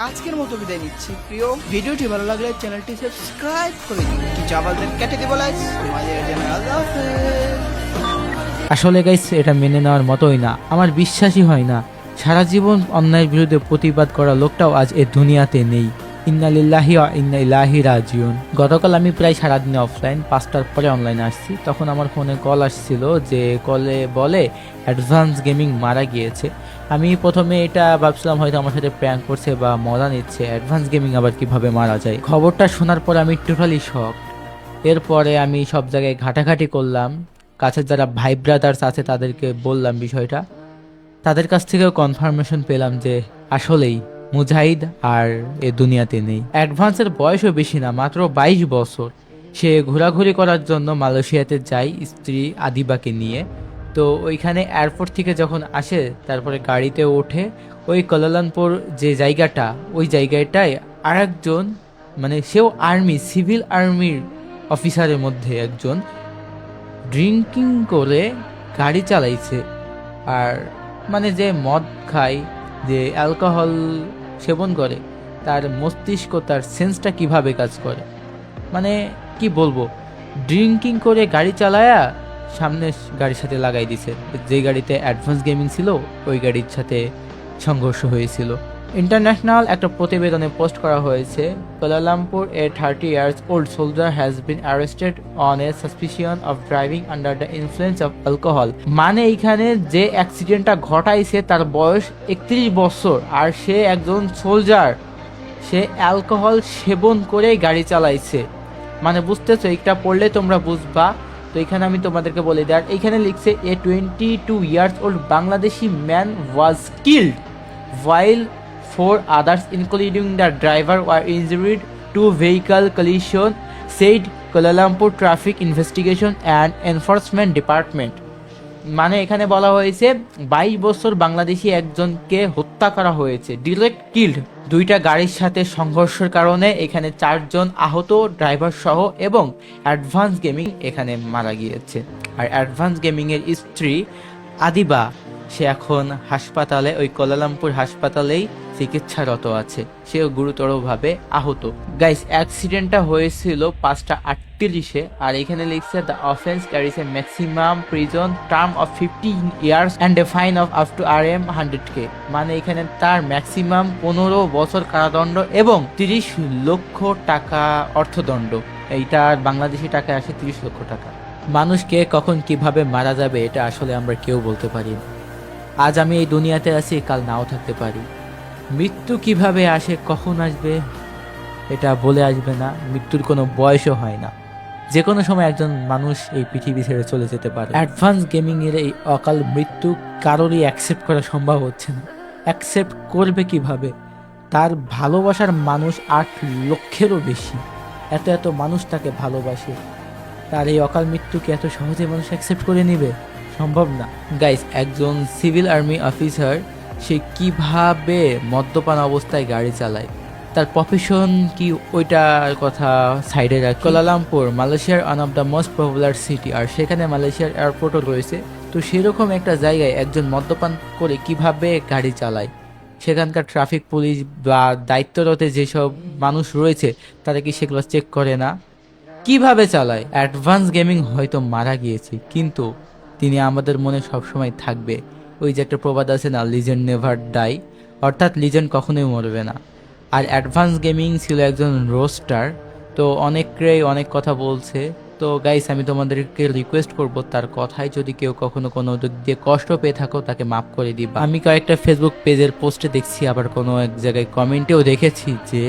আজকের মতো বিদায় নিচ্ছি। প্রিয় ভিডিওটি ভালো লাগলে চ্যানেলটি সাবস্ক্রাইব করে দিন। কিছু আবালদের কেটে দিব লাইস তোমাদের জন্য। আল্লাহ হাফেজ। আসলে গাইস, এটা মেনে নেওয়ার মতোই না, আমার বিশ্বাসই হয় না সারা জীবন অন্যায়ের বিরুদ্ধে প্রতিবাদ করা লোকটাও আজ এ দুনিয়াতে নেই। ইন্না লিল্লাহি ওয়া ইন্না ইলাইহি রাজিউন। গতকাল আমি প্রায় সারাদিনে অফলাইন, 5টার পরে অনলাইনে আসছি। তখন আমার ফোনে কল আসছিল, যে কলে বলে অ্যাডভান্স গেমিং মারা গিয়েছে। আমি প্রথমে এটা ভাবছিলাম হয়তো আমার সাথে প্র্যাঙ্ক করছে বা মজা নিচ্ছে, অ্যাডভান্স গেমিং আবার কিভাবে মারা যায়। খবরটা শোনার পর আমি টোটালি শক। এরপরে আমি সব জায়গায় ঘাটাঘাটি করলাম, কাছের যারা ভাই ব্রাদার্স আছে তাদেরকে বললাম বিষয়টা। তাদের কাছ থেকেও কনফার্মেশন পেলাম যে আসলেই মুজাহিদ আর এ দুনিয়াতে নেই। অ্যাডভান্সের বয়সও বেশি না, মাত্র 22 বছর। সে ঘোরাঘুরি করার জন্য মালয়েশিয়াতে যায় স্ত্রী আদিবাকে নিয়ে। তো ওইখানে এয়ারপোর্ট থেকে যখন আসে, তারপরে গাড়িতে ওঠে, ওই কুয়ালালামপুর যে জায়গাটা, ওই জায়গাটায় আরেকজন, মানে সেও আর্মি, সিভিল আর্মির অফিসারের মধ্যে একজন, ড্রিঙ্কিং করে গাড়ি চালাইছে। আর মানে যে মদ খায়, যে অ্যালকোহল সেবন করে, তার মস্তিষ্ক, তার সেন্সটা কিভাবে কাজ করে, মানে কি বলবো, ড্রিঙ্কিং করে গাড়ি চালায়া সামনে গাড়ির সাথে লাগাই দিছে। যে গাড়িতে অ্যাডভান্স গেমিং ছিল ওই গাড়ির সাথে সংঘর্ষ হয়েছিল। ইন্টারন্যাশনাল একটা প্রতিবেদনে পোস্ট করা হয়েছে, Kuala Lumpur A 30 years old soldier has been arrested on a suspicion of driving under the influence of alcohol। মানে এইখানে যে অ্যাক্সিডেন্টটা ঘটাইছে তার বয়স 31 বছর, আর সে একজন সোলজার, সে অ্যালকোহল সেবন করে গাড়ি চালাইছে। মানে বুঝতেছো, এটা পড়লে তোমরা বুঝবা। তো এখানে আমি তোমাদেরকে বলে দিই, আর এইখানে লিখছে এ 22 years old Bangladeshi man was killed while 4 others including the driver were injured to vehicle collision, said Kuala Lumpur Traffic Investigation and Enforcement Department। মানে এখানে বলা হয়েছে 22 বছর বাংলাদেশি একজনকে হত্যা করা হয়েছে, ডিরেক্ট কিল্ড। দুইটা গাড়ির সাথে সংঘর্ষের কারণে এখানে 4 জন আহত, ড্রাইভার সহ, এবং অ্যাডভান্স গেমিং এখানে মারা গিয়েছে। আর অ্যাডভান্স গেমিং এর স্ত্রী আদিবা, সে এখন হাসপাতালে, ওই কুয়ালালামপুর হাসপাতালেই চিকিৎসারত আছে। সেও গুরুতরভাবে আহত। গাইস, অ্যাক্সিডেন্টটা হয়েছিল 5:38-এ। আর এখানে লিখছে the offence caries A maximum prison term of 15 years and a fine of up to RM 100K। মানে এখানে তার ম্যাক্সিমাম 15 বছর কারাদণ্ড এবং 30 লক্ষ টাকা অর্থদণ্ড। এইটার বাংলাদেশি টাকায় আসে 30 লক্ষ টাকা। মানুষকে কখন কিভাবে মারা যাবে এটা আসলে আমরা কেউ বলতে পারি না। আজ আমি এই দুনিয়াতে আছি, কাল নাও থাকতে পারি। মৃত্যু কিভাবে আসে, কখন আসবে এটা বলে আসবে না। মৃত্যুর কোনো বয়সও হয় না, যে কোনো সময় একজন মানুষ এই পৃথিবী ছেড়ে চলে যেতে পারে। অ্যাডভান্স গেমিং এর এই অকাল মৃত্যু কারোরই অ্যাকসেপ্ট করা সম্ভব হচ্ছে না। অ্যাকসেপ্ট করবে কিভাবে? তার ভালোবাসার মানুষ 8 লক্ষেরও বেশি, এত এত মানুষ তাকে ভালোবাসে। তার এই অকাল মৃত্যুকে এত সহজে মানুষ অ্যাকসেপ্ট করে নেবে? সম্ভব না। গাইস, একজন সিভিল আর্মি অফিসার, সে কিভাবে মদ্যপান অবস্থায় গাড়ি চালায়, তার প্রফেশন কি, ওইটার কথা সাইডে রাখি। কুয়ালালামপুর মালয়েশিয়ার one of the most popular city, আর সেখানে মালয়েশিয়ার এয়ারপোর্টও রয়েছে। তো সেরকম একটা জায়গায় একজন মদ্যপান করে কিভাবে গাড়ি চালায়, সেখানকার ট্রাফিক পুলিশ বা দায়িত্বরত যেসব মানুষ রয়েছে তারা কি সেগুলো চেক করে না? কিভাবে চালায়? অ্যাডভান্স গেমিং হয়তো মারা গিয়েছে, কিন্তু তিনি আমাদের মনে সবসময় থাকবে। ওই যে একটা প্রবাদ আছে না, লিজেন্ড নেভার ডাই, অর্থাৎ লিজেন্ড কখনোই মরবে না। আর অ্যাডভান্স গেমিং ছিল একজন রোস্টার। তো অনেকেই অনেক কথা বলছে। তো গাইস, আমি তোমাদেরকে রিকোয়েস্ট করব, তার কথায় যদি কেউ কখনো কোনো দিক দিয়ে কষ্ট পেয়ে থাকো তাকে মাফ করে দিবা। আমি কয়েকটা ফেসবুক পেজের পোস্টে দেখছি, আবার কোনো এক জায়গায় কমেন্টেও দেখেছি যে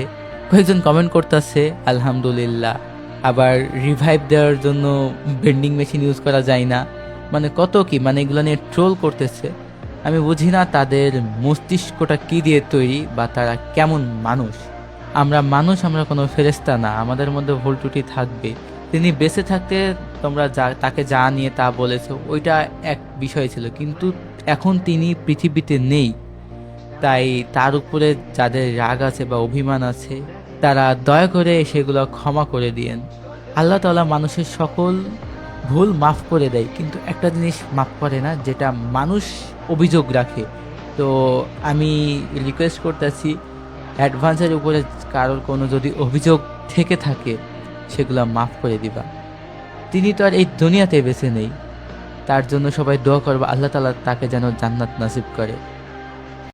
কয়েকজন কমেন্ট করতেছে আলহামদুলিল্লাহ, আবার রিভাইভ দেওয়ার জন্য ভেন্ডিং মেশিন ইউজ করা যায় না, মানে কত কি, মানে এগুলো নিয়ে ট্রোল করতেছে। আমি বুঝি না তাদের মস্তিষ্কটা কি দিয়ে তৈরি, বা তারা কেমন মানুষ। আমরা মানুষ, আমরা কোনো ফেরেশতা না, আমাদের মধ্যে ভুল ত্রুটি থাকবে। তিনি বেঁচে থাকতে তোমরা তাকে যা নিয়ে তা বলেছো ওইটা এক বিষয় ছিল, কিন্তু এখন তিনি পৃথিবীতে নেই। তাই তার উপরে যাদের রাগ আছে বা অভিমান আছে, তারা দয়া করে সেগুলো ক্ষমা করে দিয়েন। আল্লাহ তাআলা মানুষের সকল ভুল মাফ করে দেয়, কিন্তু একটা জিনিস মাফ করে না, যেটা মানুষ অভিযোগ রাখে। তো আমি রিকোয়েস্ট করতেছি, অ্যাডভান্সের উপরে কারোর কোনো যদি অভিযোগ থেকে থাকে সেগুলো মাফ করে দিবা। তিনি তো আর এই দুনিয়াতে বেঁচে নেই, তার জন্য সবাই দোয়া করবে আল্লাহ তাআলা তাকে যেন জান্নাত নসিব করে।